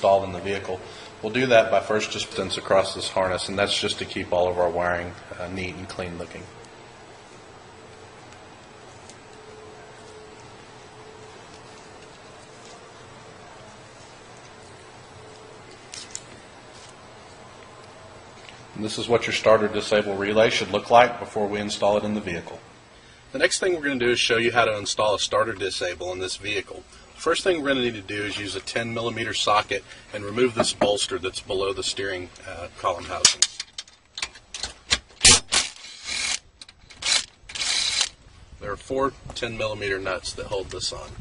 installed in the vehicle. We'll do that by first just putting across this harness, and that's just to keep all of our wiring neat and clean looking. And this is what your starter disable relay should look like before we install it in the vehicle. The next thing we're going to do is show you how to install a starter disable in this vehicle. First thing we're going to need to do is use a 10mm socket and remove this bolster that's below the steering column housing. There are 4 10mm nuts that hold this on.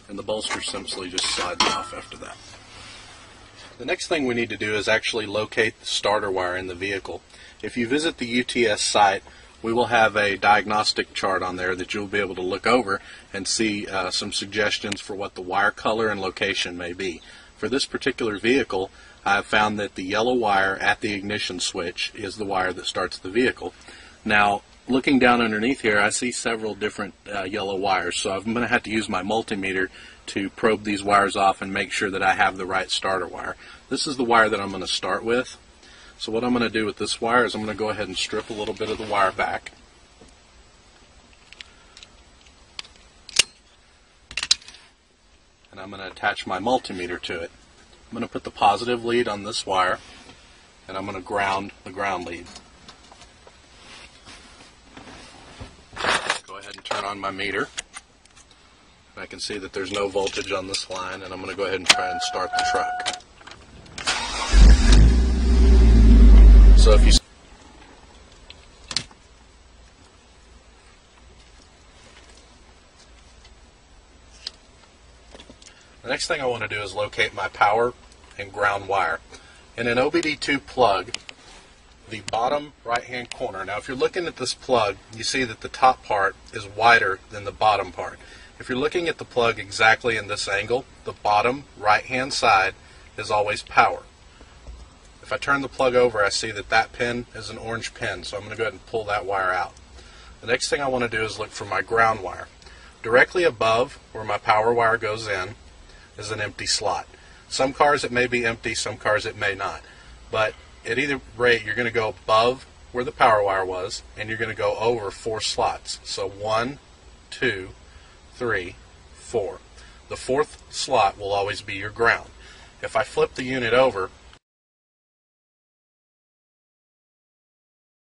And the bolster simply just slides off after that. The next thing we need to do is actually locate the starter wire in the vehicle. If you visit the UTS site, we will have a diagnostic chart on there that you'll be able to look over and see some suggestions for what the wire color and location may be. For this particular vehicle, I've found that the yellow wire at the ignition switch is the wire that starts the vehicle. Now, looking down underneath here, I see several different yellow wires, so I'm going to have to use my multimeter to probe these wires off and make sure that I have the right starter wire. This is the wire that I'm going to start with. So what I'm going to do with this wire is I'm going to go ahead and strip a little bit of the wire back. And I'm going to attach my multimeter to it. I'm going to put the positive lead on this wire, and I'm going to ground the ground lead. Go ahead and turn on my meter. I can see that there's no voltage on this line, and I'm going to go ahead and try and start the truck. So if you The next thing I want to do is locate my power and ground wire. In an OBD2 plug, the bottom right hand corner, now if you're looking at this plug, you see that the top part is wider than the bottom part. If you're looking at the plug exactly in this angle, the bottom right hand side is always power. If I turn the plug over, I see that that pin is an orange pin, so I'm going to go ahead and pull that wire out. The next thing I want to do is look for my ground wire. Directly above where my power wire goes in is an empty slot. Some cars it may be empty, some cars it may not. But at either rate, you're going to go above where the power wire was, and you're going to go over 4 slots. So 1, 2, 3, 4. The 4th slot will always be your ground. If I flip the unit over,